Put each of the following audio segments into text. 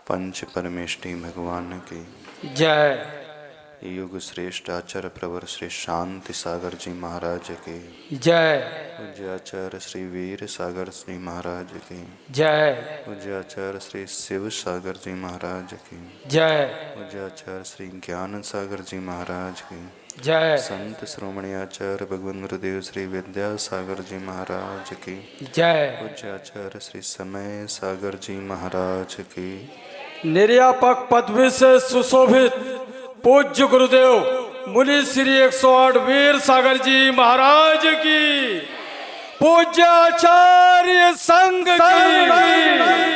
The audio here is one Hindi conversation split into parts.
पंच परमेष्टि भगवान की जय। युग श्रेष्ठ आचार्य प्रवर श्री शांति सागर जी महाराज की जय। पूज्याचार्य श्री वीर सागर जी महाराज की जय। पूज्याचार्य श्री शिव सागर जी महाराज की जय। पूज्याचार्य श्री ज्ञान सागर जी महाराज की जय। संत श्रोमणी आचार्य भगवान गुरुदेव श्री विद्या सागर जी महाराज की जय। पूज्याचार्य श्री समय सागर जी महाराज की निर्यापक पदवी से सुशोभित पूज्य गुरुदेव मुनि श्री 108 वीर सागर जी महाराज की पूज्य आचार्य संघ की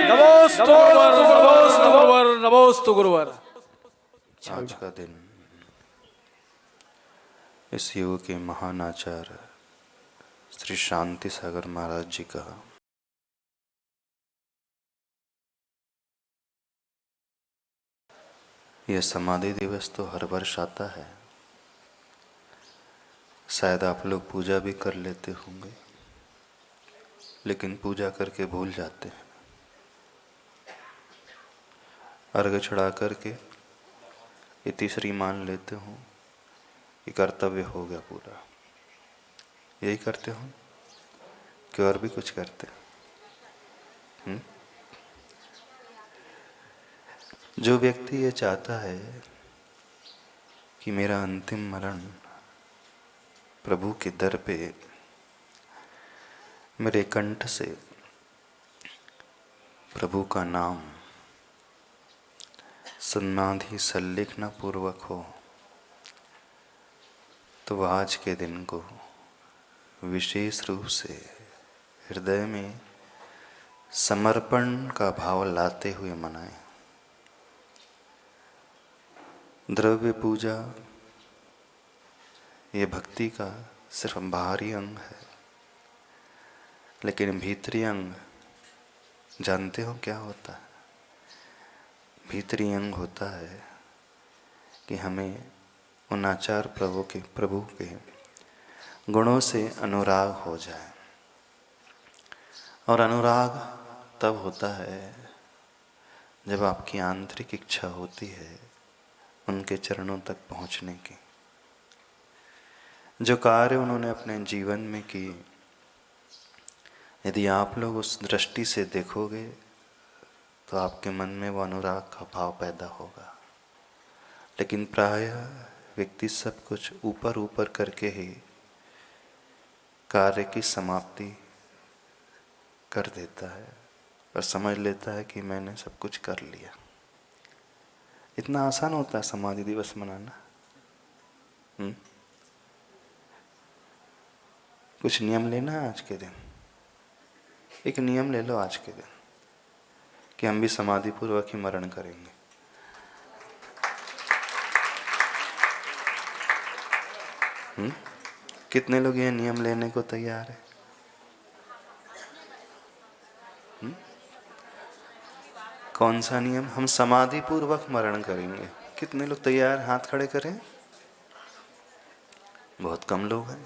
नमोस्तु गुरुवर, नमोस्तु गुरुवर, नमोस्तु गुरुवर। आज का दिन इस युग के महान आचार्य श्री शांति सागर महाराज जी का यह समाधि दिवस तो हर वर्ष आता है। शायद आप लोग पूजा भी कर लेते होंगे, लेकिन पूजा करके भूल जाते हैं। अर्घ चढ़ा करके ये तीसरी मान लेते हो कि कर्तव्य हो गया पूरा। यही करते हो कि और भी कुछ करते हैं? जो व्यक्ति ये चाहता है कि मेरा अंतिम मरण प्रभु के दर पे मेरे कंठ से प्रभु का नाम समाधि संलिग्न पूर्वक हो, तो वह आज के दिन को विशेष रूप से हृदय में समर्पण का भाव लाते हुए मनाए। द्रव्य पूजा ये भक्ति का सिर्फ बाहरी अंग है, लेकिन भीतरी अंग जानते हो क्या होता है? भीतरी अंग होता है कि हमें उन आचार्य प्रभु के गुणों से अनुराग हो जाए। और अनुराग तब होता है जब आपकी आंतरिक इच्छा होती है उनके चरणों तक पहुंचने की। जो कार्य उन्होंने अपने जीवन में किए, यदि आप लोग उस दृष्टि से देखोगे तो आपके मन में वो अनुराग का भाव पैदा होगा। लेकिन प्रायः व्यक्ति सब कुछ ऊपर ऊपर करके ही कार्य की समाप्ति कर देता है और समझ लेता है कि मैंने सब कुछ कर लिया। इतना आसान होता है समाधि दिवस मनाना? कुछ नियम लेना है आज के दिन। एक नियम ले लो आज के दिन कि हम भी समाधि पूर्वक ही मरण करेंगे। कितने लोग ये नियम लेने को तैयार है? कौन सा नियम? हम समाधि पूर्वक मरण करेंगे। कितने लोग तैयार? हाथ खड़े करें। बहुत कम लोग हैं।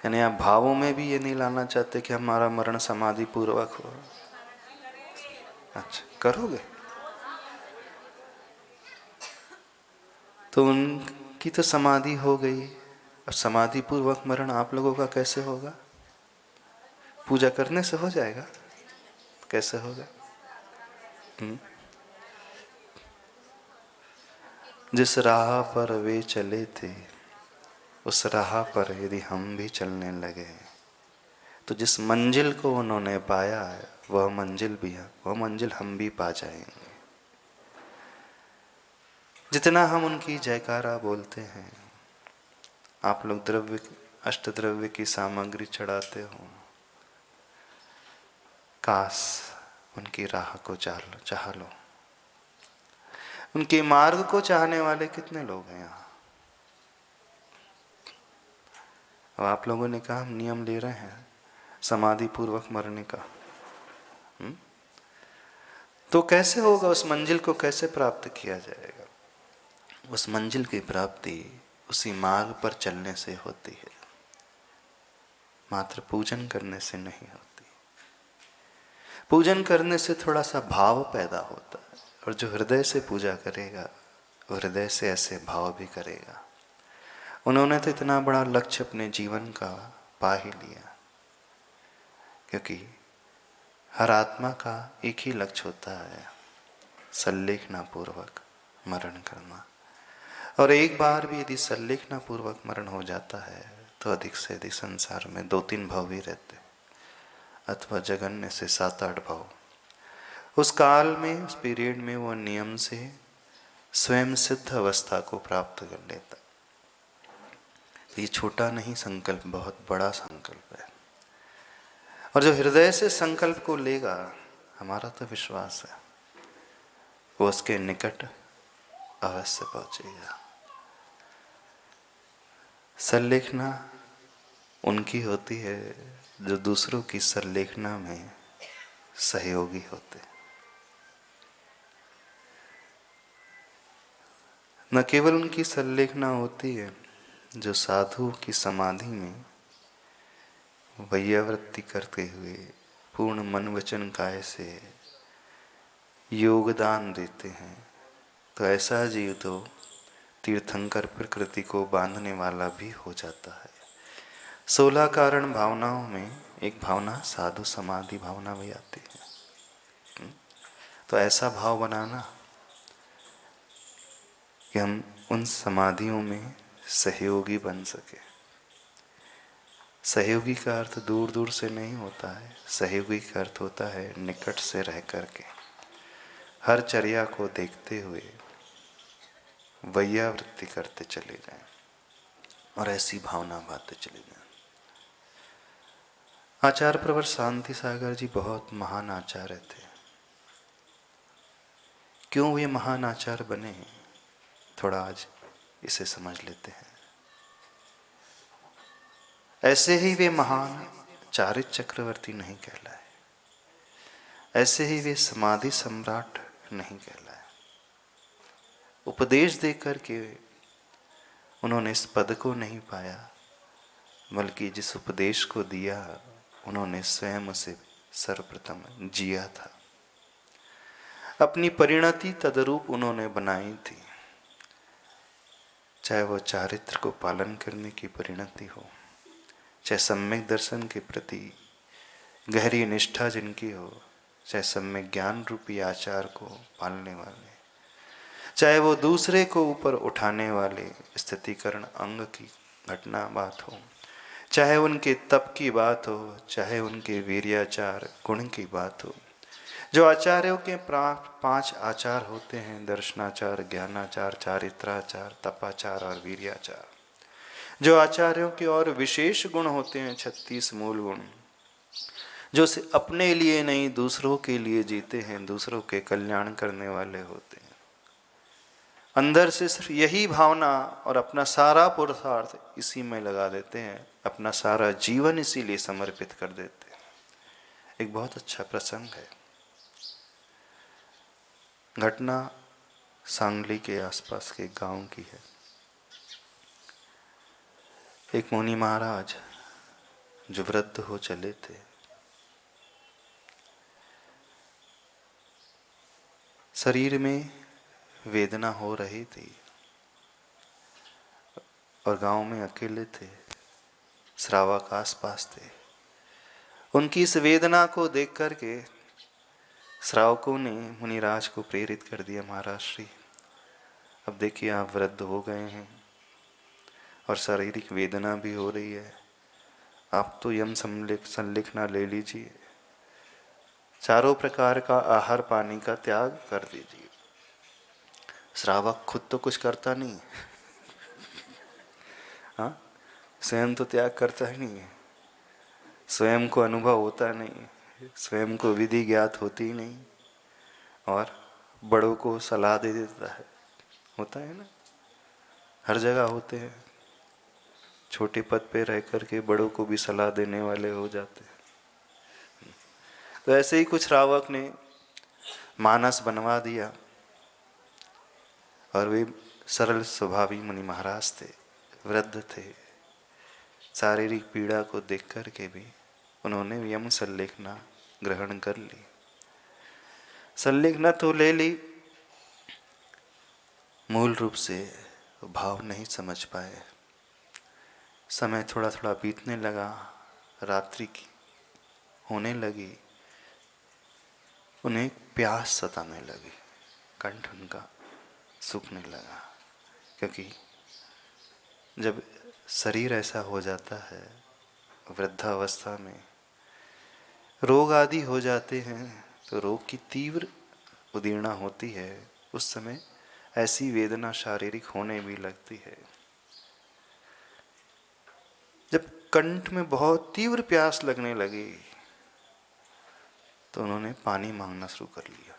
यानी आप भावों में भी ये नहीं लाना चाहते कि हमारा मरण समाधि पूर्वक हो। अच्छा, करोगे तो उनकी तो समाधि हो गई। अब समाधि पूर्वक मरण आप लोगों का कैसे होगा? पूजा करने से हो जाएगा? कैसे होगा? जिस राह पर वे चले थे उस राह पर यदि हम भी चलने लगे तो जिस मंजिल को उन्होंने पाया है वह मंजिल हम भी पा जाएंगे। जितना हम उनकी जयकारा बोलते हैं, आप लोग द्रव्य अष्ट द्रव्य की सामग्री चढ़ाते हो, काश उनकी राह को चाह लो। उनके मार्ग को चाहने वाले कितने लोग हैं यहाँ? अब आप लोगों ने कहा हम नियम ले रहे हैं समाधि पूर्वक मरने का। तो कैसे होगा? उस मंजिल को कैसे प्राप्त किया जाएगा? उस मंजिल की प्राप्ति उसी मार्ग पर चलने से होती है, मात्र पूजन करने से नहीं होती। पूजन करने से थोड़ा सा भाव पैदा होता है, और जो हृदय से पूजा करेगा वो हृदय से ऐसे भाव भी करेगा। उन्होंने तो इतना बड़ा लक्ष्य अपने जीवन का पा ही लिया, क्योंकि हर आत्मा का एक ही लक्ष्य होता है, संलेखना पूर्वक मरण करना। और एक बार भी यदि संलेखना पूर्वक मरण हो जाता है तो अधिक से अधिक संसार में 2-3 भाव ही रहते, अथवा जगन्य से 7-8 भाव। उस काल में, उस पीरियड में वो नियम से स्वयं सिद्ध अवस्था को प्राप्त कर लेता। ये छोटा नहीं संकल्प, बहुत बड़ा संकल्प है। और जो हृदय से संकल्प को लेगा, हमारा तो विश्वास है वो उसके निकट अवश्य पहुंचेगा। संलेखना उनकी होती है जो दूसरों की संलेखना में सहयोगी होते। न केवल उनकी संलेखना होती है जो साधु की समाधि में वैयावृत्ति करते हुए पूर्ण मन वचन काय से योगदान देते हैं, तो ऐसा जीव तो तीर्थंकर प्रकृति को बांधने वाला भी हो जाता है। 16 कारण भावनाओं में एक भावना साधु समाधि भावना भी आती है। तो ऐसा भाव बनाना कि हम उन समाधियों में सहयोगी बन सके। सहयोगी का अर्थ दूर दूर से नहीं होता है, सहयोगी का अर्थ होता है निकट से रह करके हर चर्या को देखते हुए वैयावृत्ति करते चले जाएं और ऐसी भावना बातें चले जाएं। आचार्य प्रवर शांति सागर जी बहुत महान आचार्य थे। क्यों वे महान आचार्य बने, थोड़ा आज इसे समझ लेते हैं। ऐसे ही वे महान चारित्र चक्रवर्ती नहीं कहलाए, ऐसे ही वे समाधि सम्राट नहीं कहलाए। उपदेश देकर के उन्होंने इस पद को नहीं पाया, बल्कि जिस उपदेश को दिया उन्होंने स्वयं उसे सर्वप्रथम जिया था। अपनी परिणति तदरूप उन्होंने बनाई थी, चाहे वो चारित्र को पालन करने की परिणति हो, चाहे सम्यक दर्शन के प्रति गहरी निष्ठा जिनकी हो, चाहे सम्यक ज्ञान रूपी आचार को पालने वाले, चाहे वो दूसरे को ऊपर उठाने वाले स्थितिकरण अंग की घटना बात हो, चाहे उनके तप की बात हो, चाहे उनके वीर्याचार गुण की बात हो। जो आचार्यों के 5 आचार होते हैं, दर्शनाचार, ज्ञानाचार, चारित्राचार, तपाचार और वीर्याचार। जो आचार्यों के और विशेष गुण होते हैं 36 मूल गुण, जो अपने लिए नहीं दूसरों के लिए जीते हैं, दूसरों के कल्याण करने वाले होते हैं। अंदर से सिर्फ यही भावना और अपना सारा पुरुषार्थ इसी में लगा देते हैं, अपना सारा जीवन इसीलिए समर्पित कर देते हैं। एक बहुत अच्छा प्रसंग है, घटना सांगली के आसपास के गांव की है। एक मुनि महाराज जो वृद्ध हो चले थे, शरीर में वेदना हो रही थी और गांव में अकेले थे, श्रावक आसपास थे। उनकी इस वेदना को देख करके श्रावकों ने मुनिराज को प्रेरित कर दिया, महाराज श्री अब देखिए आप वृद्ध हो गए हैं और शारीरिक वेदना भी हो रही है, आप तो यम संलेखना ले लीजिए, चारों प्रकार का आहार पानी का त्याग कर दीजिए। श्रावक खुद तो कुछ करता नहीं, हाँ, स्वयं तो त्याग करता ही नहीं है, स्वयं को अनुभव होता नहीं, स्वयं को विधि ज्ञात होती नहीं, और बड़ों को सलाह दे देता है। होता है ना, हर जगह होते हैं, छोटे पद पे रह करके बड़ों को भी सलाह देने वाले हो जाते हैं। तो ऐसे ही कुछ श्रावक ने मानस बनवा दिया और वे सरल स्वभावी मुनि महाराज थे, वृद्ध थे। शारीरिक पीड़ा को देख कर के भी उन्होंने यम संलेखना ग्रहण कर ली। संलिग्न तो ले ली, मूल रूप से भाव नहीं समझ पाए। समय थोड़ा थोड़ा बीतने लगा, रात्रि की होने लगी, उन्हें प्यास सताने लगी, कंठ उनका सूखने लगा। क्योंकि जब शरीर ऐसा हो जाता है, वृद्धावस्था में रोग आदि हो जाते हैं, तो रोग की तीव्र उदीर्णा होती है। उस समय ऐसी वेदना शारीरिक होने भी लगती है। जब कंठ में बहुत तीव्र प्यास लगने लगी तो उन्होंने पानी मांगना शुरू कर लिया।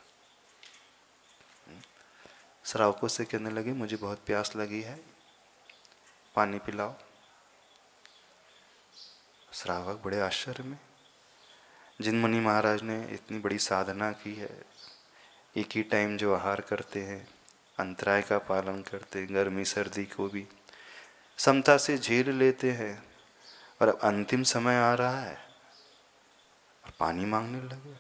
श्रावकों से कहने लगे, मुझे बहुत प्यास लगी है, पानी पिलाओ। श्रावक बड़े आश्चर्य में, जिन मुनि महाराज ने इतनी बड़ी साधना की है, एक ही टाइम जो आहार करते हैं, अंतराय का पालन करते हैं, गर्मी सर्दी को भी समता से झेल लेते हैं, और अब अंतिम समय आ रहा है और पानी मांगने लगे,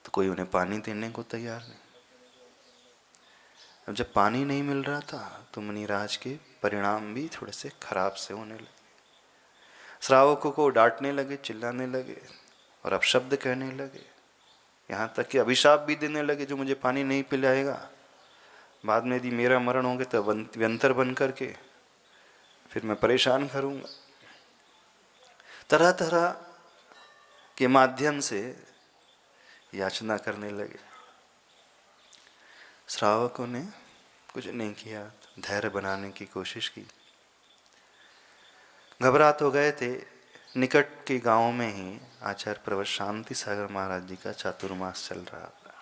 तो कोई उन्हें पानी देने को तैयार नहीं। अब जब पानी नहीं मिल रहा था तो मुनिराज के परिणाम भी थोड़े से खराब से होने लगे। श्रावकों को डांटने लगे, चिल्लाने लगे और अपशब्द कहने लगे, यहाँ तक कि अभिशाप भी देने लगे, जो मुझे पानी नहीं पिलाएगा, बाद में यदि मेरा मरण होंगे तो व्यंतर बन करके फिर मैं परेशान करूँगा। तरह तरह के माध्यम से याचना करने लगे। श्रावकों ने कुछ नहीं किया, धैर्य बनाने की कोशिश की। घबरा तो गए थे। निकट के गांव में ही आचार्य प्रवर शांति सागर महाराज जी का चातुर्मास चल रहा था।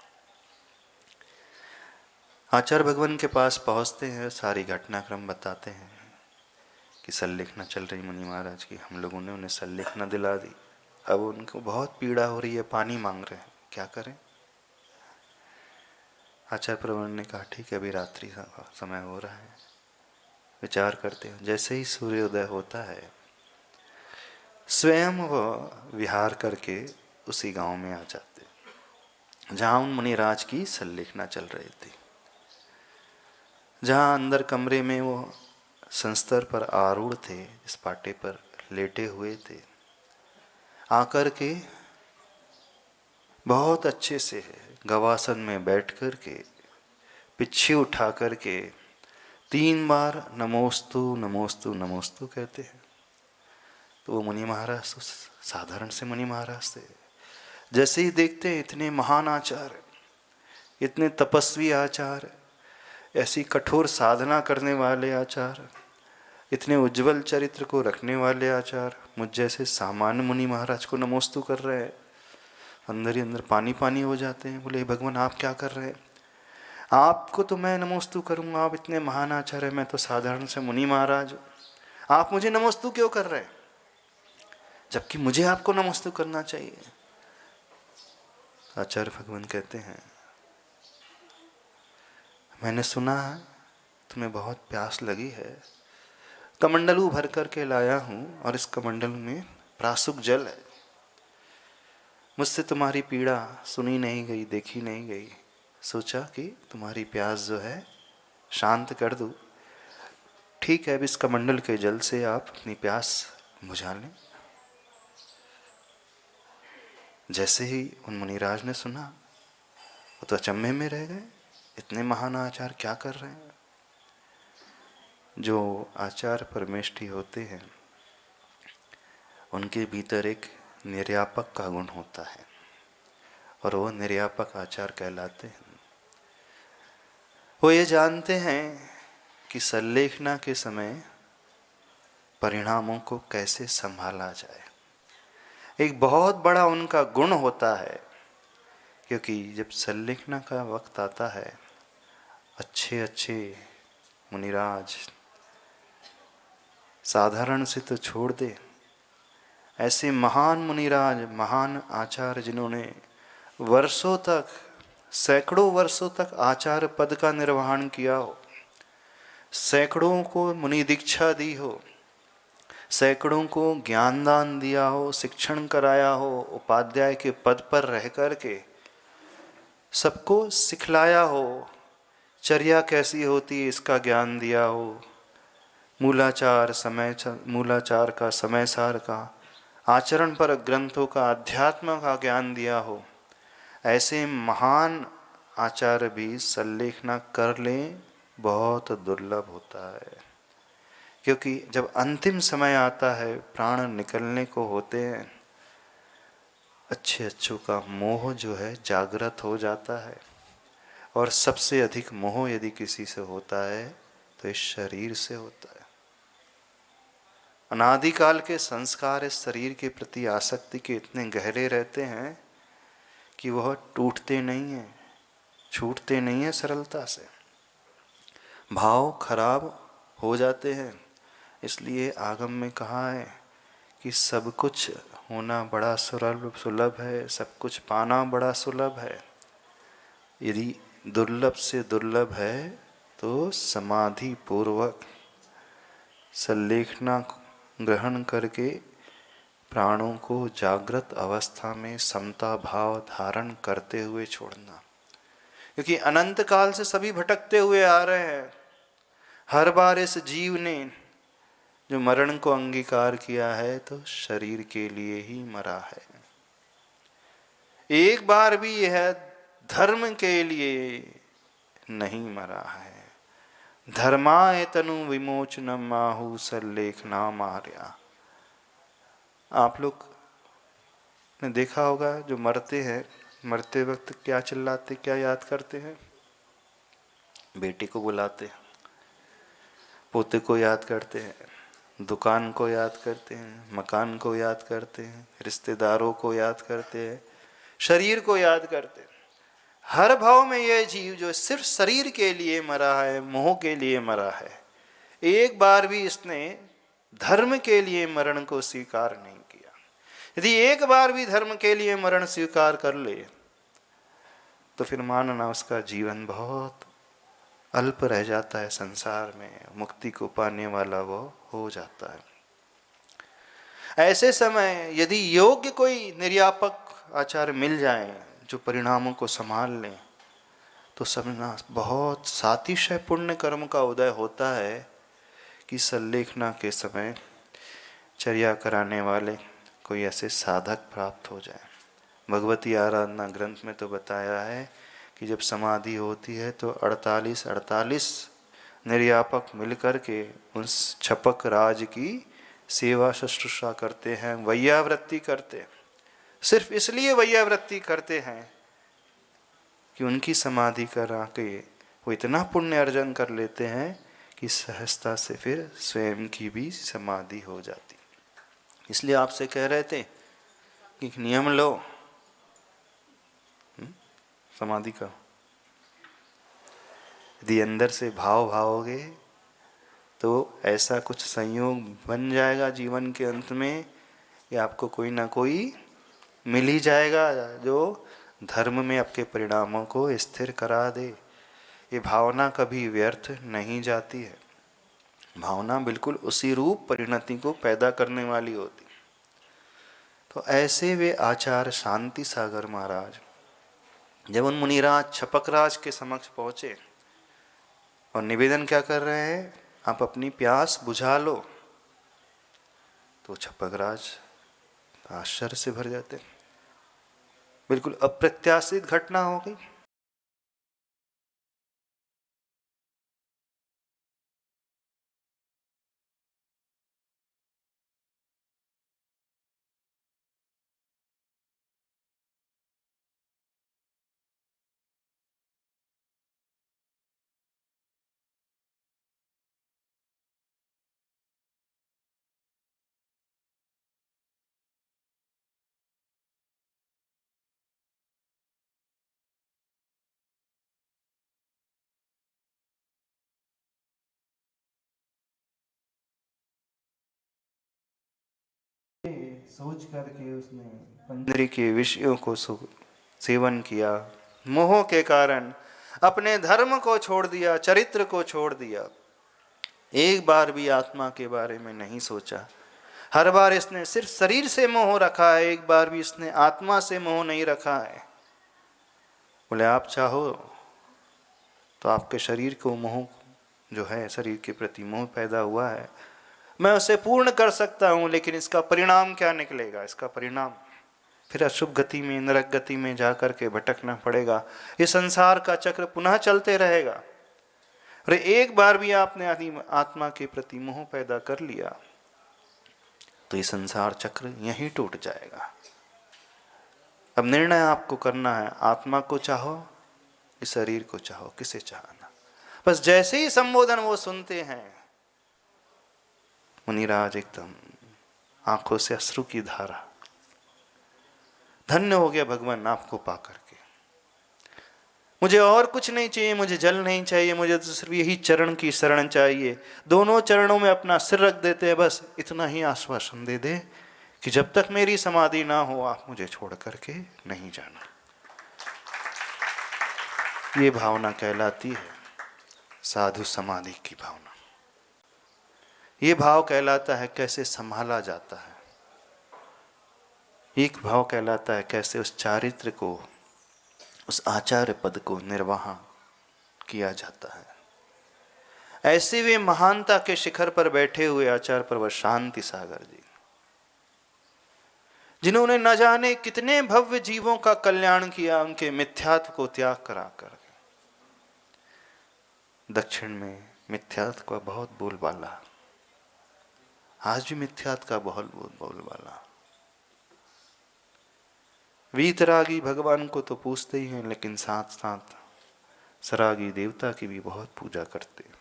आचार्य भगवान के पास पहुंचते हैं, सारी घटनाक्रम बताते हैं कि संलिग्न चल रही मुनि महाराज की, हम लोगों ने उन्हें संलिग्न दिला दी, अब उनको बहुत पीड़ा हो रही है, पानी मांग रहे हैं, क्या करें। आचार्य प्रवर ने कहा, ठीक है, अभी रात्रि समय हो रहा है, विचार करते हैं। जैसे ही सूर्योदय होता है, स्वयं वह विहार करके उसी गांव में आ जाते जहां उन मुनिराज की संलिग्न चल रही थी, जहां अंदर कमरे में वो संस्तर पर आरूढ़ थे, इस पाटे पर लेटे हुए थे। आकर के बहुत अच्छे से गवासन में बैठ कर के पिच्छी उठा कर के 3 बार नमोस्तु नमोस्तु नमोस्तु कहते हैं। तो वो मुनि महाराज साधारण से मुनि महाराज थे। जैसे ही देखते हैं इतने महान आचार्य, इतने तपस्वी आचार्य, ऐसी कठोर साधना करने वाले आचार्य, इतने उज्जवल चरित्र को रखने वाले आचार्य मुझ जैसे सामान्य मुनि महाराज को नमोस्तु कर रहे हैं, अंदर ही अंदर पानी पानी हो जाते हैं। बोले, भगवान आप क्या कर रहे हैं? आपको तो मैं नमोस्तु करूंगा, आप इतने महान आचार्य, मैं तो साधारण से मुनि महाराज, आप मुझे नमोस्तु क्यों कर रहे हैं, जबकि मुझे आपको नमोस्तु करना चाहिए। आचार्य भगवान कहते हैं, मैंने सुना है तुम्हें बहुत प्यास लगी है, कमंडलू भर करके लाया हूं, और इस कमंडल में प्रासुक जल है। मुझसे तुम्हारी पीड़ा सुनी नहीं गई, देखी नहीं गई, सोचा कि तुम्हारी प्यास जो है शांत कर दूं। ठीक है, अब इस कमंडल के जल से आप अपनी प्यास बुझा लें। जैसे ही उन मुनिराज ने सुना, वो तो अचंभे में रह गए, इतने महान आचार्य क्या कर रहे हैं। जो आचार्य परमेष्ठी होते हैं, उनके भीतर एक निर्यापक का गुण होता है, और वो निर्यापक आचार्य कहलाते हैं। वो ये जानते हैं कि संलेखना के समय परिणामों को कैसे संभाला जाए। एक बहुत बड़ा उनका गुण होता है, क्योंकि जब संलेखना का वक्त आता है, अच्छे अच्छे मुनिराज साधारण से तो छोड़ दे, ऐसे महान मुनिराज, महान आचार्य, जिन्होंने वर्षों तक, सैकड़ों वर्षों तक आचार्य पद का निर्वहन किया हो, सैकड़ों को मुनि दीक्षा दी हो, सैकड़ों को ज्ञानदान दिया हो, शिक्षण कराया हो, उपाध्याय के पद पर रह कर के सबको सिखलाया हो, चर्या कैसी होती है इसका ज्ञान दिया हो, मूलाचार का, समय सार का, आचरण पर ग्रंथों का, अध्यात्म का ज्ञान दिया हो, ऐसे महान आचार्य भी सल्लेखना कर लें बहुत दुर्लभ होता है। क्योंकि जब अंतिम समय आता है, प्राण निकलने को होते हैं, अच्छे अच्छों का मोह जो है जागृत हो जाता है। और सबसे अधिक मोह यदि किसी से होता है तो इस शरीर से होता है। अनादिकाल के संस्कार इस शरीर के प्रति आसक्ति के इतने गहरे रहते हैं कि वह टूटते नहीं हैं, छूटते नहीं हैं सरलता से, भाव खराब हो जाते हैं। इसलिए आगम में कहा है कि सब कुछ होना बड़ा सुलभ है, सब कुछ पाना बड़ा सुलभ है। यदि दुर्लभ से दुर्लभ है तो समाधि पूर्वक सल्लेखना ग्रहण करके प्राणों को जागृत अवस्था में समता भाव धारण करते हुए छोड़ना। क्योंकि अनंत काल से सभी भटकते हुए आ रहे हैं। हर बार इस जीव ने जो मरण को अंगीकार किया है तो शरीर के लिए ही मरा है। एक बार भी यह धर्म के लिए नहीं मरा है। धर्माय तनु विमोचनम आहु सल्लेखना मार्या। आप लोग ने देखा होगा जो मरते हैं, मरते वक्त क्या चिल्लाते, क्या याद करते हैं? बेटी को बुलाते हैं, पोते को याद करते हैं, दुकान को याद करते हैं, मकान को याद करते हैं, रिश्तेदारों को याद करते हैं, शरीर को याद करते हैं। हर भाव में यह जीव जो सिर्फ शरीर के लिए मरा है, मोह के लिए मरा है, एक बार भी इसने धर्म के लिए मरण को स्वीकार नहीं किया। यदि एक बार भी धर्म के लिए मरण स्वीकार कर ले तो फिर मानना उसका जीवन बहुत अल्प रह जाता है, संसार में मुक्ति को पाने वाला वो हो जाता है। ऐसे समय यदि योग्य कोई निर्यापक आचार्य मिल जाए जो परिणामों को संभाल लें तो समझना बहुत सातिशय पुण्य कर्म का उदय होता है कि सल्लेखना के समय चर्या कराने वाले कोई ऐसे साधक प्राप्त हो जाए। भगवती आराधना ग्रंथ में तो बताया है कि जब समाधि होती है तो 48 निर्यापक मिलकर के उस छपक राज की सेवा शुश्रूषा करते हैं, वैयावृत्ति करते हैं। सिर्फ इसलिए वैयावृत्ति करते हैं कि उनकी समाधि करा के वो इतना पुण्य अर्जन कर लेते हैं कि सहजता से फिर स्वयं की भी समाधि हो जाती। इसलिए आपसे कह रहे थे कि नियम लो समाधि का। यदि अंदर से भाव भावोगे तो ऐसा कुछ संयोग बन जाएगा जीवन के अंत में कि आपको कोई ना कोई मिल ही जाएगा जो धर्म में आपके परिणामों को स्थिर करा दे। ये भावना कभी व्यर्थ नहीं जाती है। भावना बिल्कुल उसी रूप परिणति को पैदा करने वाली होती। तो ऐसे वे आचार्य शांति सागर महाराज जब उन मुनिराज छपकराज के समक्ष पहुंचे और निवेदन क्या कर रहे हैं, आप अपनी प्यास बुझा लो, तो छपकराज आश्चर्य से भर जाते। बिल्कुल अप्रत्याशित घटना हो गई। सोच करके उसने पंद्री के विषयों को सेवन किया, मोह के कारण अपने धर्म को छोड़ दिया, चरित्र को छोड़ दिया। एक बार भी आत्मा के बारे में नहीं सोचा। हर बार इसने सिर्फ शरीर से मोह रखा है, एक बार भी इसने आत्मा से मोह नहीं रखा है। बोले आप चाहो तो आपके शरीर को मोह जो है, शरीर के प्रति मोह पैदा हुआ है, मैं उसे पूर्ण कर सकता हूँ, लेकिन इसका परिणाम क्या निकलेगा? इसका परिणाम फिर अशुभ गति में, नरक गति में जाकर के भटकना पड़ेगा। ये संसार का चक्र पुनः चलते रहेगा। और एक बार भी आपने आत्मा के प्रति मोह पैदा कर लिया तो ये संसार चक्र यहीं टूट जाएगा। अब निर्णय आपको करना है, आत्मा को चाहो, इस शरीर को चाहो, किसे चाहना। बस जैसे ही संबोधन वो सुनते हैं, मुनिराज एकदम आंखों से अश्रु की धारा, धन्य हो गया भगवान आपको पा करके, मुझे और कुछ नहीं चाहिए, मुझे जल नहीं चाहिए, मुझे तो सिर्फ यही चरण की शरण चाहिए। दोनों चरणों में अपना सिर रख देते हैं, बस इतना ही आश्वासन दे दे कि जब तक मेरी समाधि ना हो आप मुझे छोड़ करके नहीं जाना। ये भावना कहलाती है साधु समाधि की भावना। ये भाव कहलाता है कैसे संभाला जाता है। एक भाव कहलाता है कैसे उस चारित्र को, उस आचार्य पद को निर्वाह किया जाता है। ऐसे वे महानता के शिखर पर बैठे हुए आचार्य पर्वत शांति सागर जी, जिन्होंने न जाने कितने भव्य जीवों का कल्याण किया, उनके मिथ्यात्व को त्याग कराकर। दक्षिण में मिथ्यात्व का बहुत बोलबाला, आज भी मिथ्यात्व का बहुत बोलबाला। वीतरागी भगवान को तो पूछते ही हैं, लेकिन साथ साथ सरागी देवता की भी बहुत पूजा करते हैं।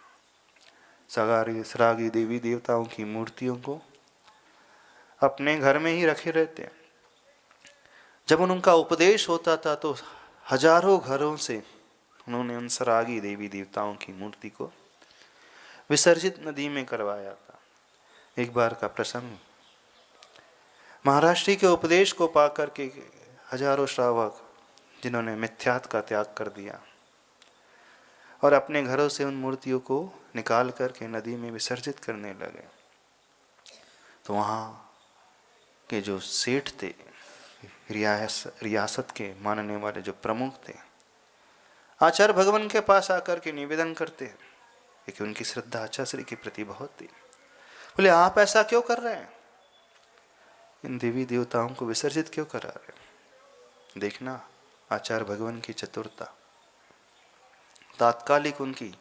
सरागी देवी देवताओं की मूर्तियों को अपने घर में ही रखे रहते हैं। जब उनका उपदेश होता था तो हजारों घरों से उन्होंने उन सरागी देवी देवताओं की मूर्ति को विसर्जित नदी में करवाया था। एक बार का प्रसंग, महाराष्ट्र के उपदेश को पाकर के हजारों श्रावक जिन्होंने मिथ्यात्व का त्याग कर दिया और अपने घरों से उन मूर्तियों को निकाल करके नदी में विसर्जित करने लगे, तो वहाँ के जो सेठ थे, रियासत के मानने वाले जो प्रमुख थे, आचार्य भगवान के पास आकर के निवेदन करते हैं, क्योंकि उनकी श्रद्धा आचार्य श्री के प्रति बहुत थी। बोले आप ऐसा क्यों कर रहे हैं? इन देवी देवताओं को विसर्जित क्यों करा रहे हैं? देखना आचार्य भगवान की चतुरता, तात्कालिक उनकी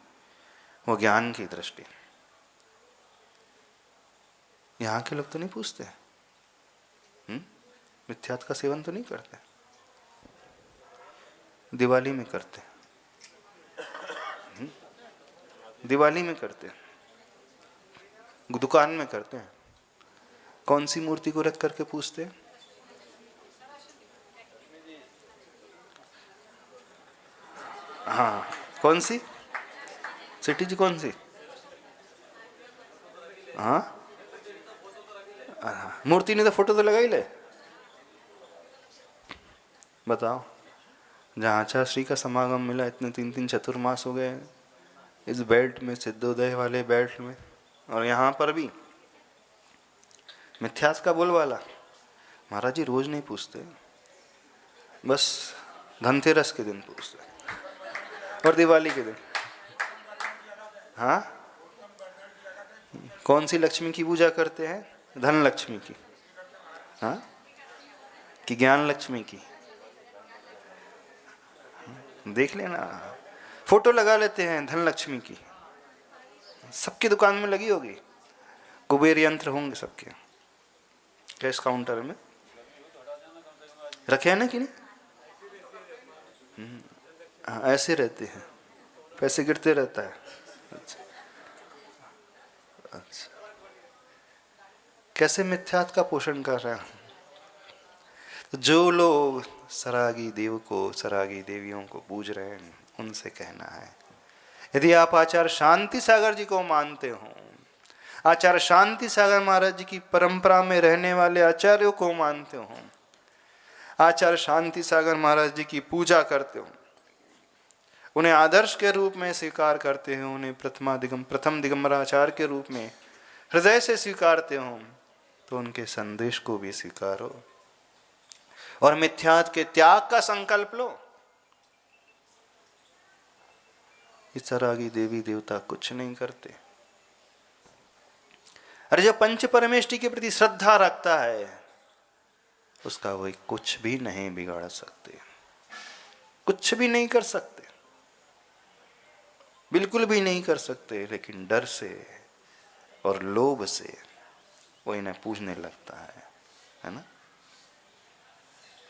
वो ज्ञान की दृष्टि। यहाँ के लोग तो नहीं पूछते, मिथ्यात्व का सेवन तो नहीं करते, दिवाली में करते, दिवाली में करते, दुकान में करते हैं। कौन सी मूर्ति को रख करके पूछते हैं? हाँ, कौन सी सिटी जी, कौन सी? हाँ, मूर्ति ने तो फोटो तो लगा ही ले। बताओ, जहाँ आचार्य श्री का समागम मिला, इतने 3-3 चतुर्मास हो गए इस बेल्ट में, सिद्धोदय वाले बेल्ट में, और यहाँ पर भी मिथ्यास का बोलबाला। महाराज जी रोज नहीं पूछते, बस धनतेरस के दिन पूछते और दिवाली के दिन। हाँ, कौन सी लक्ष्मी की पूजा करते हैं? धन लक्ष्मी की, हाँ, कि ज्ञान लक्ष्मी की? देख लेना, फोटो लगा लेते हैं धन लक्ष्मी की, सबकी दुकान में लगी होगी, कुबेर यंत्र होंगे सबके कैश काउंटर में रखे हैं ना कि नहीं? हाँ, ऐसे रहते हैं, पैसे गिरते रहता है। अच्छा, कैसे मिथ्यात्व का पोषण कर रहे हैं? तो जो लोग सरागी देव को, सरागी देवियों को पूज रहे हैं, उनसे कहना है, यदि आप आचार्य शांति सागर जी को मानते हो, आचार्य शांति सागर महाराज जी की परंपरा में रहने वाले आचार्यों को मानते हो, आचार्य शांति सागर महाराज जी की पूजा करते हो, उन्हें आदर्श के रूप में स्वीकार करते हो, उन्हें प्रथम दिगंबराचार्य के रूप में हृदय से स्वीकारते हो, तो उनके संदेश को भी स्वीकारो और मिथ्यात्व के त्याग का संकल्प लो। इस सरागी देवी देवता कुछ नहीं करते। अरे जो पंच परमेष्टि के प्रति श्रद्धा रखता है उसका वही कुछ भी नहीं बिगाड़ सकते, कुछ भी नहीं कर सकते, बिल्कुल भी नहीं कर सकते। लेकिन डर से और लोभ से वो इन्हें पूजने लगता है ना।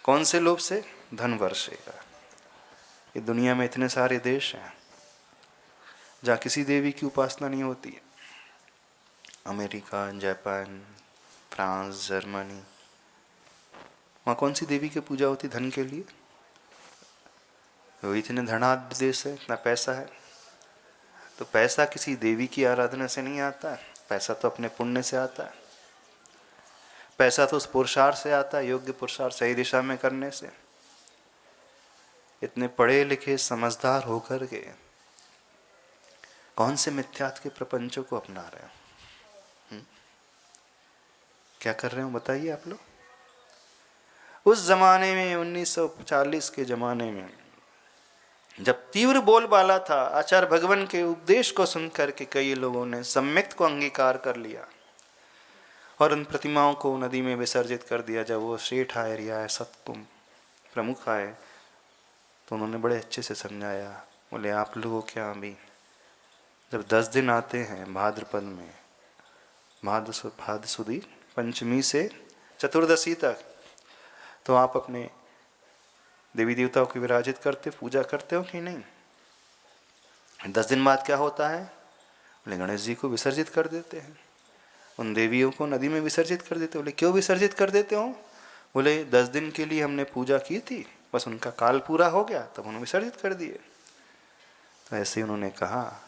कौन से लोभ से? धन वर्षे का। ये दुनिया में इतने सारे देश हैं जहाँ किसी देवी की उपासना नहीं होती है। अमेरिका, जापान, फ्रांस, जर्मनी, वहाँ कौन सी देवी की पूजा होती धन के लिए? वो इतने धनाढ्य देश है, इतना पैसा है। तो पैसा किसी देवी की आराधना से नहीं आता है, पैसा तो अपने पुण्य से आता है, पैसा तो उस पुरुषार्थ से आता है, योग्य पुरुषार्थ सही दिशा में करने से। इतने पढ़े लिखे समझदार होकर के कौन से मिथ्यात्व के प्रपंचों को अपना रहे हैं? क्या कर रहे हो बताइए आप लोग। उस जमाने में 1940 के जमाने में जब तीव्र बोलबाला था, आचार्य भगवान के उपदेश को सुनकर के कई लोगों ने सम्यक्त को अंगीकार कर लिया और उन प्रतिमाओं को नदी में विसर्जित कर दिया। जब वो सेठ आए, रियाए सतकुंभ प्रमुख आए तो उन्होंने बड़े अच्छे से समझाया। बोले आप लोगों के यहाँ भी जब 10 दिन आते हैं भाद्रपद में, भाद्र सुदी पंचमी से चतुर्दशी तक, तो आप अपने देवी देवताओं को विराजित करते, पूजा करते हो कि नहीं? 10 दिन बाद क्या होता है? बोले गणेश जी को विसर्जित कर देते हैं, उन देवियों को नदी में विसर्जित कर देते। बोले क्यों विसर्जित कर देते हो? बोले 10 दिन के लिए हमने पूजा की थी, बस उनका काल पूरा हो गया तब उन्होंने विसर्जित कर दिए। तो ऐसे ही उन्होंने कहा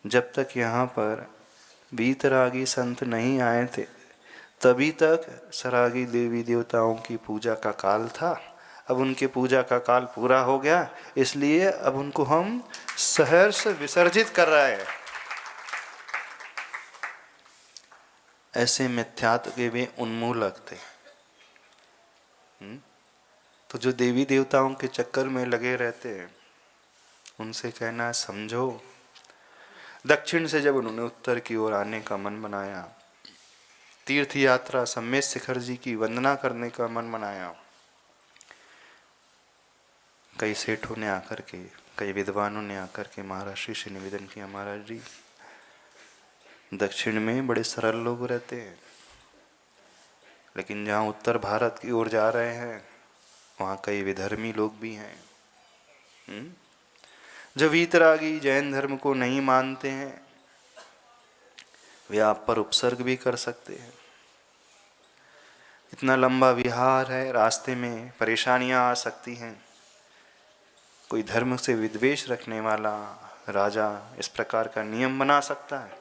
जब तक यहाँ पर वीतरागी संत नहीं आए थे तभी तक सरागी देवी देवताओं की पूजा का काल था। अब उनके पूजा का काल पूरा हो गया, इसलिए अब उनको हम सहर्ष विसर्जित कर रहे हैं। ऐसे मिथ्यात्व के वे उन्मूलक थे। तो जो देवी देवताओं के चक्कर में लगे रहते हैं उनसे कहना समझो। दक्षिण से जब उन्होंने उत्तर की ओर आने का मन बनाया, तीर्थ यात्रा सम्मेद शिखर जी की वंदना करने का मन बनाया, कई सेठों ने आकर के, कई विद्वानों ने आकर के महाराज श्री से निवेदन किया, महाराज जी दक्षिण में बड़े सरल लोग रहते हैं, लेकिन जहाँ उत्तर भारत की ओर जा रहे हैं वहाँ कई विधर्मी लोग भी हैं जो वीतरागी जैन धर्म को नहीं मानते हैं। वे आप पर उपसर्ग भी कर सकते हैं। इतना लंबा विहार है, रास्ते में परेशानियां आ सकती हैं। कोई धर्म से विद्वेष रखने वाला राजा इस प्रकार का नियम बना सकता है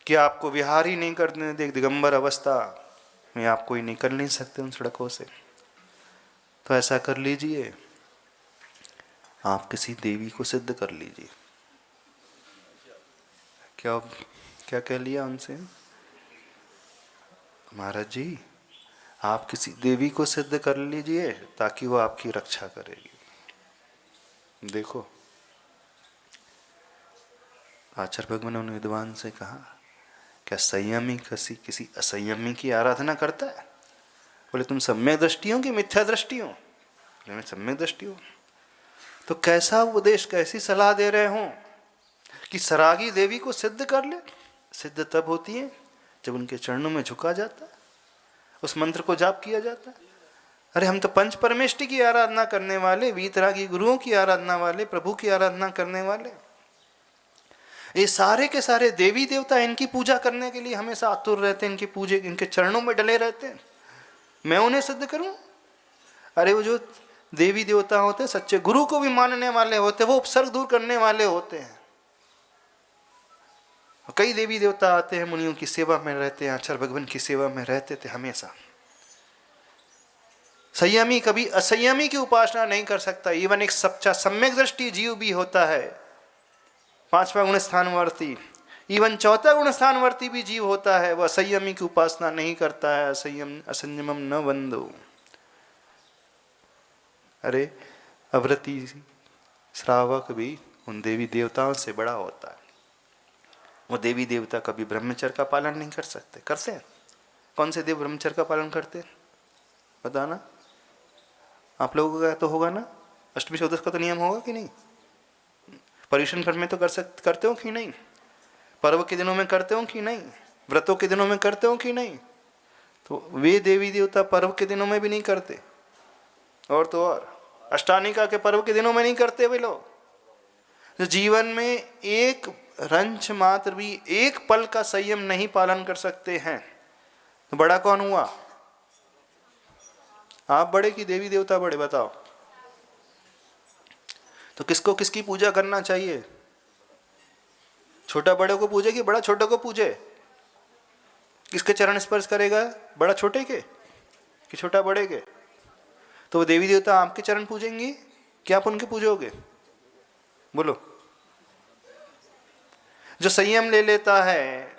कि आपको विहार ही नहीं करने दे, दिगंबर अवस्था में आप कोई निकल नहीं सकते उन सड़कों से। तो ऐसा कर लीजिए, आप किसी देवी को सिद्ध कर लीजिए। क्या कह लिया उनसे? महाराज जी आप किसी देवी को सिद्ध कर लीजिए ताकि वो आपकी रक्षा करेगी। देखो आचार्य भगवान ने विद्वान से कहा क्या संयमी किसी असंयमी की आराधना करता है? बोले तुम सम्यक दृष्टि हो कि मिथ्या दृष्टि हो? बोले मैं सम्यक दृष्टि हूँ। तो कैसा उपदेश, कैसी सलाह दे रहे हो कि सरागी देवी को सिद्ध कर ले? सिद्ध तब होती है जब उनके चरणों में झुका जाता है, उस मंत्र को जाप किया जाता है। अरे हम तो पंच परमेष्टि की आराधना करने वाले, वीतरागी गुरुओं की आराधना वाले, प्रभु की आराधना करने वाले, ये सारे के सारे देवी देवता इनकी पूजा करने के लिए हमेशा आतुर रहते हैं, इनकी पूजे, इनके चरणों में डले रहते हैं। मैं उन्हें सिद्ध करूं? अरे वो जो देवी देवता होते हैं सच्चे गुरु को भी मानने वाले होते हैं, वो उपसर्ग दूर करने वाले होते हैं। कई देवी देवता आते हैं, मुनियों की सेवा में रहते हैं, आचार्य भगवान की सेवा में रहते थे हमेशा। संयमी कभी असंयमी की उपासना नहीं कर सकता। इवन एक सच्चा सम्यक दृष्टि जीव भी होता है, 5वां गुण स्थानवर्ती, इवन 4था गुण स्थानवर्ती भी जीव होता है, वह असंयमी की उपासना नहीं करता है। असंयमम न वंदो। अरे अव्रती श्रावक भी उन देवी देवताओं से बड़ा होता है। वो देवी देवता कभी ब्रह्मचर्य का पालन नहीं कर सकते। करते हैं? कौन से देव ब्रह्मचर्य का पालन करते हैं बताना? आप लोगों का तो होगा ना, अष्टमी चौदस का तो नियम होगा कि नहीं? पर्युषण पर्व में तो करते हो कि नहीं? पर्व के दिनों में करते हो कि नहीं? व्रतों के दिनों में करते हो कि नहीं? तो वे देवी देवता पर्व के दिनों में भी नहीं करते, और तो और अष्टानिका के पर्व के दिनों में नहीं करते वे लोग। जो जीवन में एक रंच मात्र भी, एक पल का संयम नहीं पालन कर सकते हैं, तो बड़ा कौन हुआ? आप बड़े कि देवी देवता बड़े? बताओ। तो किसको किसकी पूजा करना चाहिए? छोटा बड़े को पूजे कि बड़ा छोटे को पूजे? किसके चरण स्पर्श करेगा? बड़ा छोटे के कि छोटा बड़े के? तो वो देवी देवता आपके चरण पूजेंगे कि आप उनके पूजोगे? बोलो। जो संयम ले लेता है,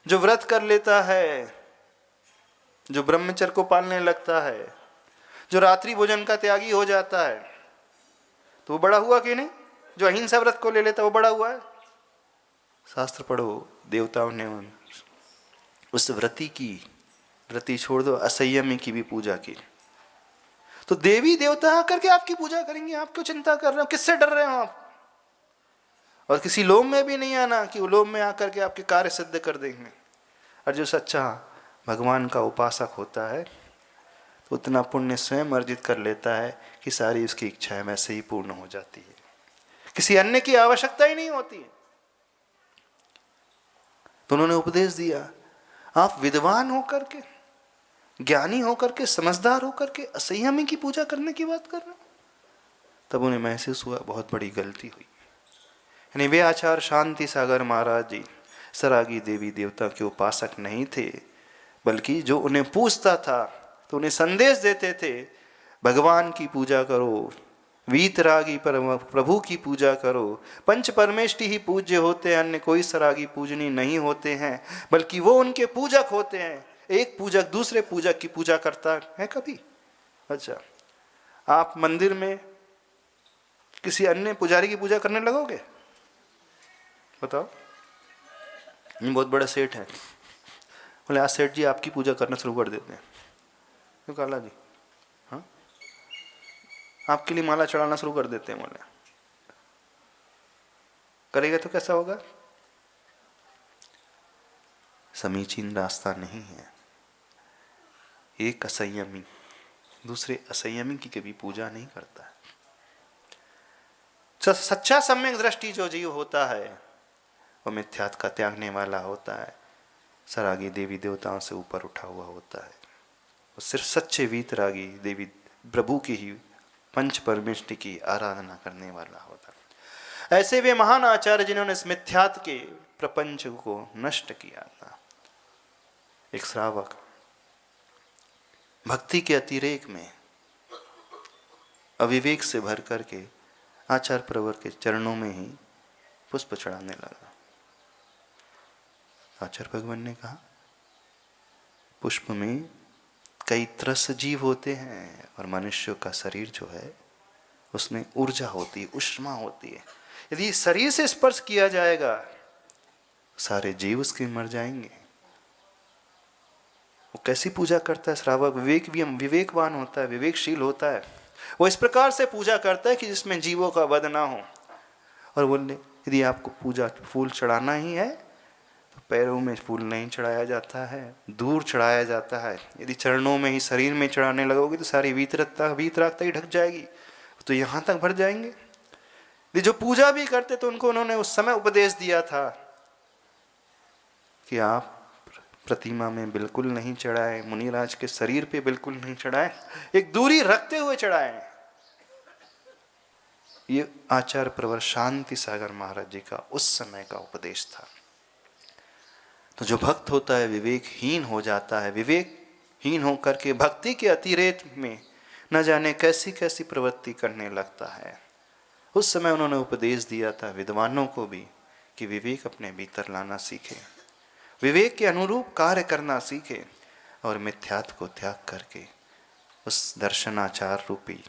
जो व्रत कर लेता है, जो ब्रह्मचर्य को पालने लगता है, जो रात्रि भोजन का त्यागी हो जाता है, तो वो बड़ा हुआ कि नहीं? जो अहिंसा व्रत को ले लेता है वो बड़ा हुआ है? शास्त्र पढ़ो, देवताओं ने उस व्रती छोड़ दो, असंयमी की भी पूजा की। तो देवी देवता आकर के आपकी पूजा करेंगे, आप क्यों चिंता कर रहे हो? किससे डर रहे हो आप? और किसी लोभ में भी नहीं आना कि वो लोभ में आकर के आपके कार्य सिद्ध कर देंगे। और जो सच्चा भगवान का उपासक होता है तो उतना पुण्य स्वयं अर्जित कर लेता है कि सारी उसकी इच्छाएं वैसे ही पूर्ण हो जाती है, किसी अन्य की आवश्यकता ही नहीं होती है। तो उन्होंने उपदेश दिया, आप विद्वान होकर के, ज्ञानी होकर के, समझदार होकर के असंयमी की पूजा करने की बात कर रहे हो। तब उन्हें महसूस हुआ बहुत बड़ी गलती हुई। यानी वे आचार्य शांति सागर महाराज जी सरागी देवी देवता के उपासक नहीं थे, बल्कि जो उन्हें पूछता था तो उन्हें संदेश देते थे, भगवान की पूजा करो, वीतरागी प्रभु की पूजा करो, पंच परमेष्टि ही पूज्य होते हैं, अन्य कोई सरागी पूजनी नहीं होते हैं, बल्कि वो उनके पूजक होते हैं। एक पूजक दूसरे पूजक की पूजा करता है कभी? अच्छा, आप मंदिर में किसी अन्य पुजारी की पूजा करने लगोगे? बताओ। बहुत बड़ा सेठ है, बोले आज सेठ जी आपकी पूजा करना शुरू कर देते हैं। क्यों काला जी? हाँ, आपके लिए माला चढ़ाना शुरू कर देते हैं। बोले करेगा तो कैसा होगा? समीचीन रास्ता नहीं है। एक असंयमी दूसरे असंयमी की कभी पूजा नहीं करता है। सच्चा सम्यक दृष्टि जो जीव होता है वो मिथ्यात्व का त्यागने वाला होता है, सरागी देवी देवताओं से ऊपर उठा हुआ होता है। वो सिर्फ सच्चे वीतरागी देवी प्रभु की ही पंच परमेष्टि की आराधना करने वाला होता है। ऐसे वे महान आचार्य जिन्होंने इस मिथ्यात्व के प्रपंच को नष्ट किया था। एक श्रावक भक्ति के अतिरेक में अविवेक से भर करके आचार्य प्रवर के चरणों में ही पुष्प चढ़ाने लगा। आचार्य भगवान ने कहा, पुष्प में कई त्रस जीव होते हैं और मनुष्य का शरीर जो है उसमें ऊर्जा होती है, उष्मा होती है। यदि शरीर से स्पर्श किया जाएगा सारे जीव उसके मर जाएंगे। वो कैसी पूजा करता है श्रावक? विवेकवान होता है, विवेकशील होता है। वो इस प्रकार से पूजा करता है कि जिसमें जीवों का वध ना हो। और बोले यदि आपको पूजा फूल चढ़ाना ही है तो पैरों में फूल नहीं चढ़ाया जाता है, दूर चढ़ाया जाता है। यदि चरणों में ही शरीर में चढ़ाने लगोगे तो सारी वीतरागता ही ढक जाएगी, तो यहाँ तक भर जाएंगे। यदि जो पूजा भी करते तो उन्होंने उस समय उपदेश दिया था कि आप प्रतिमा में बिल्कुल नहीं चढ़ाए, मुनिराज के शरीर पे बिल्कुल नहीं चढ़ाए, एक दूरी रखते हुए चढ़ाए। ये आचार्य प्रवर शांति सागर महाराज जी का उस समय का उपदेश था। तो जो भक्त होता है विवेकहीन हो जाता है, विवेकहीन होकर के भक्ति के अतिरेक में न जाने कैसी कैसी प्रवृत्ति करने लगता है। उस समय उन्होंने उपदेश दिया था विद्वानों को भी कि विवेक अपने भीतर लाना सीखे, विवेक के अनुरूप कार्य करना सीखे और मिथ्यात्व को त्याग करके उस दर्शनाचार रूपी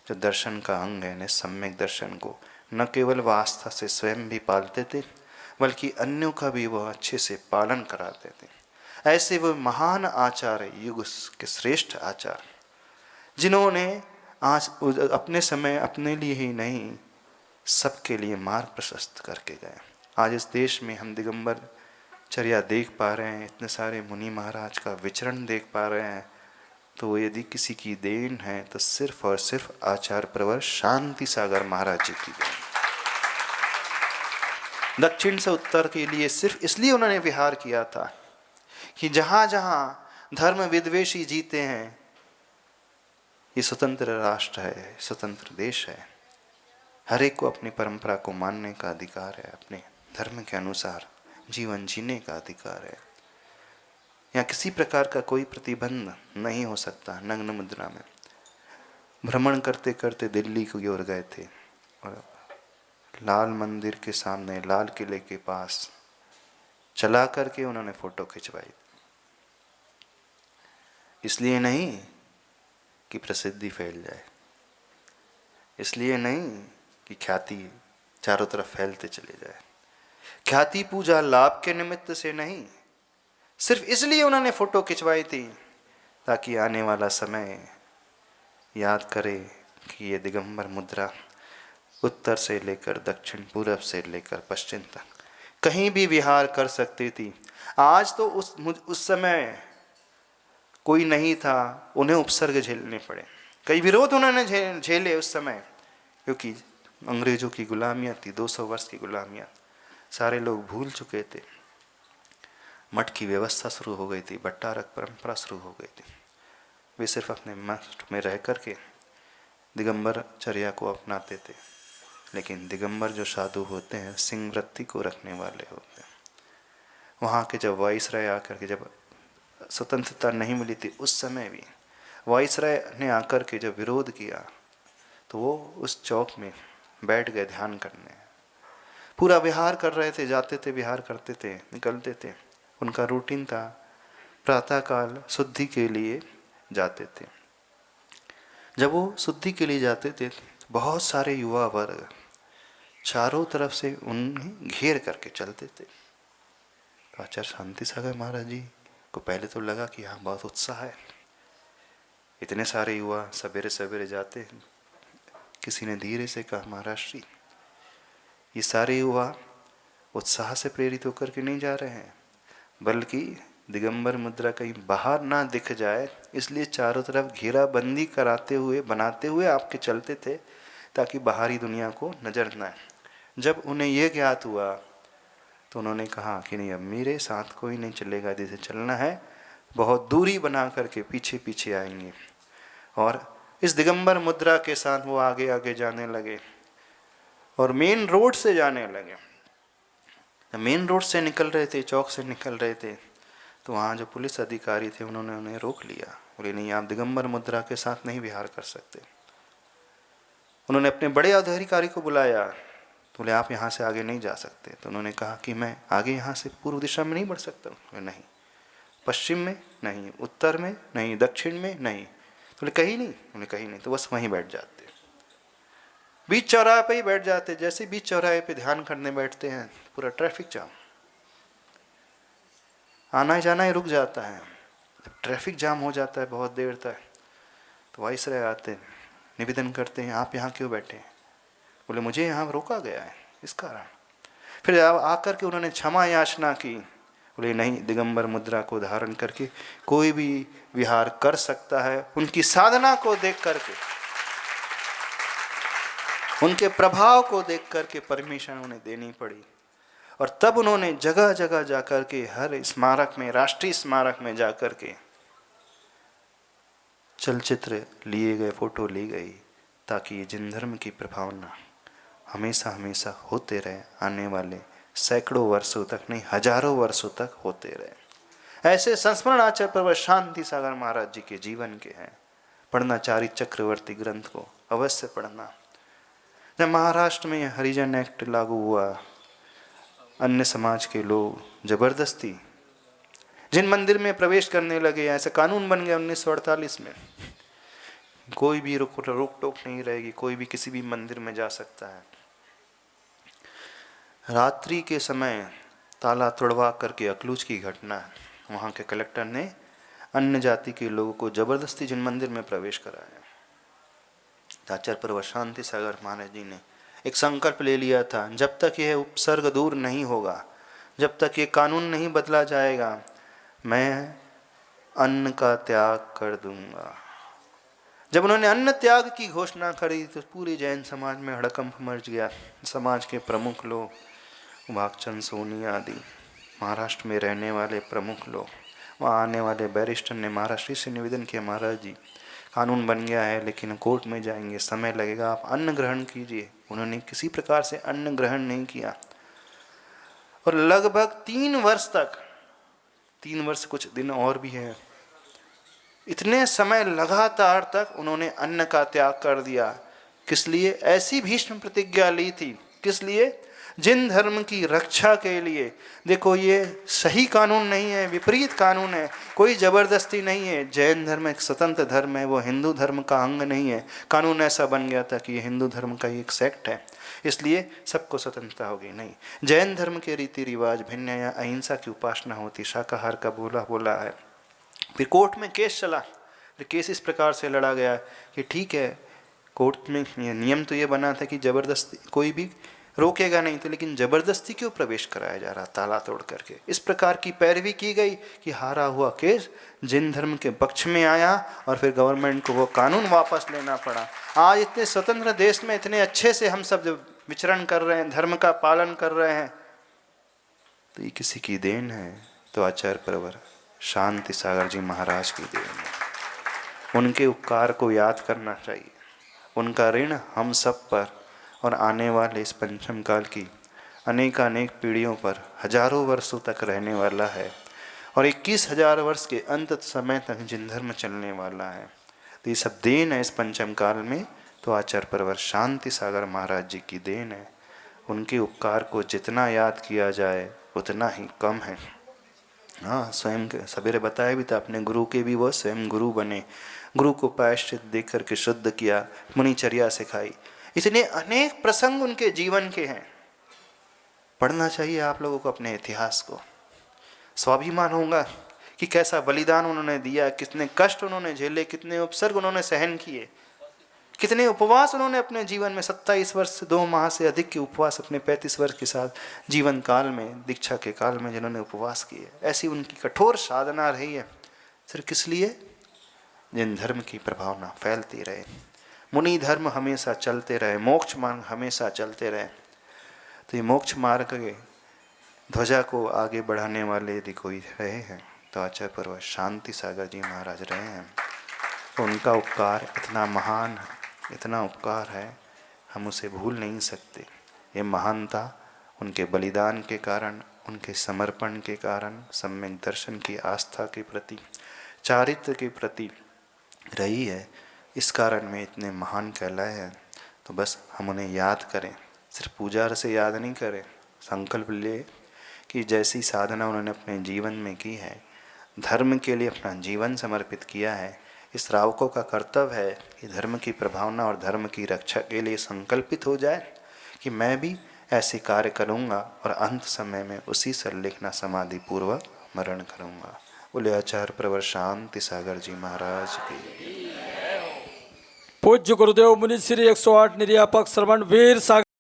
जो दर्शन का अंग है, सम्यक दर्शन को न केवल वह आस्था से स्वयं भी पालते थे, बल्कि अन्यों का भी वह अच्छे से पालन कराते थे। ऐसे वह महान आचार्य, युग के श्रेष्ठ आचार्य, जिन्होंने आज अपने समय अपने लिए ही नहीं सबके लिए मार्ग प्रशस्त करके गए। आज इस देश में हम दिगंबर चर्या देख पा रहे हैं, इतने सारे मुनि महाराज का विचरण देख पा रहे हैं, तो यदि किसी की देन है तो सिर्फ और सिर्फ आचार्य प्रवर शांति सागर महाराज जी की देन। दक्षिण से उत्तर के लिए सिर्फ इसलिए उन्होंने विहार किया था कि जहां जहां धर्म विद्वेषी जीते हैं, ये स्वतंत्र राष्ट्र है, स्वतंत्र देश है, हर एक को अपनी परंपरा को मानने का अधिकार है, अपने धर्म के अनुसार जीवन जीने का अधिकार है। यहाँ किसी प्रकार का कोई प्रतिबंध नहीं हो सकता। नग्न मुद्रा में भ्रमण करते करते दिल्ली की ओर गए थे और लाल मंदिर के सामने, लाल किले के पास चला करके उन्होंने फोटो खिंचवाई। इसलिए नहीं कि प्रसिद्धि फैल जाए, इसलिए नहीं कि ख्याति चारों तरफ फैलते चले जाए, ख्याति पूजा लाभ के निमित्त से नहीं, सिर्फ इसलिए उन्होंने फोटो खिंचवाई थी ताकि आने वाला समय याद करे कि ये दिगंबर मुद्रा उत्तर से लेकर दक्षिण, पूरब से लेकर पश्चिम तक कहीं भी विहार कर सकती थी। आज तो उस समय कोई नहीं था, उन्हें उपसर्ग झेलने पड़े, कई विरोध उन्होंने झेले उस समय, क्योंकि अंग्रेजों की गुलामियाँ थी, 200 वर्ष की गुलामियाँ, सारे लोग भूल चुके थे। मठ की व्यवस्था शुरू हो गई थी, बट्टारक परंपरा शुरू हो गई थी। वे सिर्फ अपने मठ में रह करके दिगंबर चर्या को अपनाते थे, लेकिन दिगंबर जो साधु होते हैं सिंह वृत्ति को रखने वाले होते हैं। वहाँ के जब वाइसराय आकर के, जब स्वतंत्रता नहीं मिली थी उस समय भी वाइसराय ने आकर के जब विरोध किया तो वो उस चौक में बैठ गए ध्यान करने। पूरा विहार कर रहे थे, जाते थे, विहार करते थे, निकलते थे। उनका रूटीन था, प्रातःकाल शुद्धि के लिए जाते थे। जब वो शुद्धि के लिए जाते थे, बहुत सारे युवा वर्ग चारों तरफ से उन्हें घेर करके चलते थे। तो आचार्य शांति सागर महाराज जी को पहले तो लगा कि हाँ बहुत उत्साह है, इतने सारे युवा सवेरे सवेरे जाते हैं। किसी ने धीरे से कहा, महाराज जी ये सारे युवा उत्साह से प्रेरित होकर के नहीं जा रहे हैं, बल्कि दिगंबर मुद्रा कहीं बाहर ना दिख जाए इसलिए चारों तरफ घेराबंदी कराते हुए, बनाते हुए आपके चलते थे ताकि बाहरी दुनिया को नजर न आए। जब उन्हें यह ज्ञात हुआ तो उन्होंने कहा कि नहीं, अब मेरे साथ कोई नहीं चलेगा, जिसे चलना है बहुत दूरी बना करके पीछे पीछे आएंगे। और इस दिगंबर मुद्रा के साथ वो आगे आगे जाने लगे और मेन रोड से जाने लगे। मेन रोड से निकल रहे थे, चौक से निकल रहे थे, तो वहाँ जो पुलिस अधिकारी थे उन्होंने उन्हें रोक लिया। बोले नहीं, आप दिगंबर मुद्रा के साथ नहीं विहार कर सकते। उन्होंने अपने बड़े अधिकारी को बुलाया, तो बोले आप यहाँ से आगे नहीं जा सकते। तो उन्होंने कहा कि मैं आगे यहाँ से पूर्व दिशा में नहीं बढ़ सकता। नहीं, पश्चिम में नहीं, उत्तर में नहीं, दक्षिण में नहीं। तो बोले कहीं नहीं। बोले कहीं नहीं, तो बस वहीं बैठ जाते, बीच चौराहे पे ही बैठ जाते। जैसे बीच चौराहे पे ध्यान करने बैठते हैं, पूरा ट्रैफिक जाम, आना जाना ही रुक जाता है। जब ट्रैफिक जाम हो जाता है बहुत देर तक, तो वाइसराय आते हैं, निवेदन करते हैं आप यहाँ क्यों बैठे हैं? बोले मुझे यहाँ रोका गया है इस कारण। फिर आकर के उन्होंने क्षमा याचना की। बोले नहीं, दिगंबर मुद्रा को धारण करके कोई भी विहार कर सकता है। उनकी साधना को देख करके, उनके प्रभाव को देख करके परमिशन उन्हें देनी पड़ी। और तब उन्होंने जगह जगह जाकर के, हर स्मारक में, राष्ट्रीय स्मारक में जाकर के चलचित्र लिए गए, फोटो ली गई, ताकि ये जिन धर्म की प्रभावना हमेशा हमेशा होते रहे, आने वाले सैकड़ों वर्षों तक नहीं, हजारों वर्षों तक होते रहे। ऐसे संस्मरण आचार्य प्रवर शांति सागर महाराज जी के जीवन के हैं। पढ़ना चारित चक्रवर्ती ग्रंथ को अवश्य पढ़ना। जब महाराष्ट्र में हरिजन एक्ट लागू हुआ, अन्य समाज के लोग जबरदस्ती जिन मंदिर में प्रवेश करने लगे, ऐसा कानून बन गया 1948 में, कोई भी रोक टोक नहीं रहेगी, कोई भी किसी भी मंदिर में जा सकता है। रात्रि के समय ताला तोड़वा करके अकलूज की घटना, वहाँ के कलेक्टर ने अन्य जाति के लोगों को जबरदस्ती जिन मंदिर में प्रवेश कराया। आचार्य प्रवर शांति सागर महाराज जी ने एक संकल्प ले लिया था, जब तक यह उपसर्ग दूर नहीं होगा, जब तक ये कानून नहीं बदला जाएगा, मैं अन्न का त्याग कर दूंगा। जब उन्होंने अन्न त्याग की घोषणा करी तो पूरे जैन समाज में हड़कंप मच गया। समाज के प्रमुख लोग, भागचंद सोनी आदि महाराष्ट्र में रहने वाले प्रमुख लोग, वहाँ आने वाले बैरिस्टर ने महाराष्ट्र से निवेदन किया, महाराज जी कानून बन गया है लेकिन कोर्ट में जाएंगे, समय लगेगा, आप अन्न ग्रहण कीजिए। उन्होंने किसी प्रकार से अन्न ग्रहण नहीं किया और लगभग 3 वर्ष तक, 3 वर्ष कुछ दिन और भी है, इतने समय लगातार तक उन्होंने अन्न का त्याग कर दिया। किस लिए? ऐसी भीष्म प्रतिज्ञा ली थी। किस लिए? जिन धर्म की रक्षा के लिए। देखो ये सही कानून नहीं है, विपरीत कानून है, कोई जबरदस्ती नहीं है। जैन धर्म एक स्वतंत्र धर्म है, वो हिंदू धर्म का अंग नहीं है। कानून ऐसा बन गया था कि ये हिंदू धर्म का एक सेक्ट है, इसलिए सबको स्वतंत्रता होगी। नहीं, जैन धर्म के रीति रिवाज भिन्न या अहिंसा की उपासना होती, शाकाहार का बोला है। फिर कोर्ट में केस चला, फिर केस इस प्रकार से लड़ा गया कि ठीक है, कोर्ट में नियम तो ये बना था कि जबरदस्ती कोई भी रोकेगा नहीं, तो लेकिन जबरदस्ती क्यों प्रवेश कराया जा रहा ताला तोड़ करके। इस प्रकार की पैरवी की गई कि हारा हुआ केस जिन धर्म के पक्ष में आया और फिर गवर्नमेंट को वो कानून वापस लेना पड़ा। आज इतने स्वतंत्र देश में इतने अच्छे से हम सब विचरण कर रहे हैं, धर्म का पालन कर रहे हैं, तो ये किसी की देन है? तो आचार्य प्रवर शांति सागर जी महाराज की देन है। उनके उपकार को याद करना चाहिए। उनका ऋण हम सब पर और आने वाले इस पंचम काल की अनेक पीढ़ियों पर हजारों वर्षों तक रहने वाला है और 21,000 वर्ष के अंत समय तक जिन धर्म चलने वाला है। तो ये सब देन है इस पंचम काल में, तो आचार्य प्रवर शांति सागर महाराज जी की देन है। उनके उपकार को जितना याद किया जाए उतना ही कम है। हाँ, स्वयं सवेरे बताया भी था, अपने गुरु के भी वो स्वयं गुरु बने, गुरु को प्रायश्चित देख करके शुद्ध किया, मुनिचर्या सिखाई। इसलिए अनेक प्रसंग उनके जीवन के हैं। पढ़ना चाहिए आप लोगों को अपने इतिहास को, स्वाभिमान होगा कि कैसा बलिदान उन्होंने दिया, कितने कष्ट उन्होंने झेले, कितने उपसर्ग उन्होंने सहन किए, कितने उपवास उन्होंने अपने जीवन में 27 वर्ष 2 माह से अधिक के उपवास अपने 35 वर्ष के साथ जीवन काल में, दीक्षा के काल में जिन्होंने उपवास किए। ऐसी उनकी कठोर साधना रही है। सिर्फ किस लिए? जिन धर्म की प्रभावना फैलती रहे, मुनि धर्म हमेशा चलते रहे, मोक्ष मार्ग हमेशा चलते रहे। तो ये मोक्ष मार्ग के ध्वजा को आगे बढ़ाने वाले यदि कोई रहे हैं तो आचार्य प्रवर शांति सागर जी महाराज रहे हैं। तो उनका उपकार इतना महान है, इतना उपकार है, हम उसे भूल नहीं सकते। ये महानता उनके बलिदान के कारण, उनके समर्पण के कारण, सम्यक दर्शन की आस्था के प्रति, चारित्र के प्रति रही है। इस कारण में इतने महान कहलाए हैं। तो बस हम उन्हें याद करें, सिर्फ पूजा से याद नहीं करें। संकल्प ले कि जैसी साधना उन्होंने अपने जीवन में की है, धर्म के लिए अपना जीवन समर्पित किया है, इस श्रावकों का कर्तव्य है कि धर्म की प्रभावना और धर्म की रक्षा के लिए संकल्पित हो जाए कि मैं भी ऐसे कार्य करूँगा और अंत समय में उसी सरलेखना समाधि पूर्वक मरण करूँगा। बोले आचार्य प्रवर शांति सागर जी महाराज की। पूज्य गुरुदेव मुनि श्री 108 निर्यापक श्रवण वीर सागर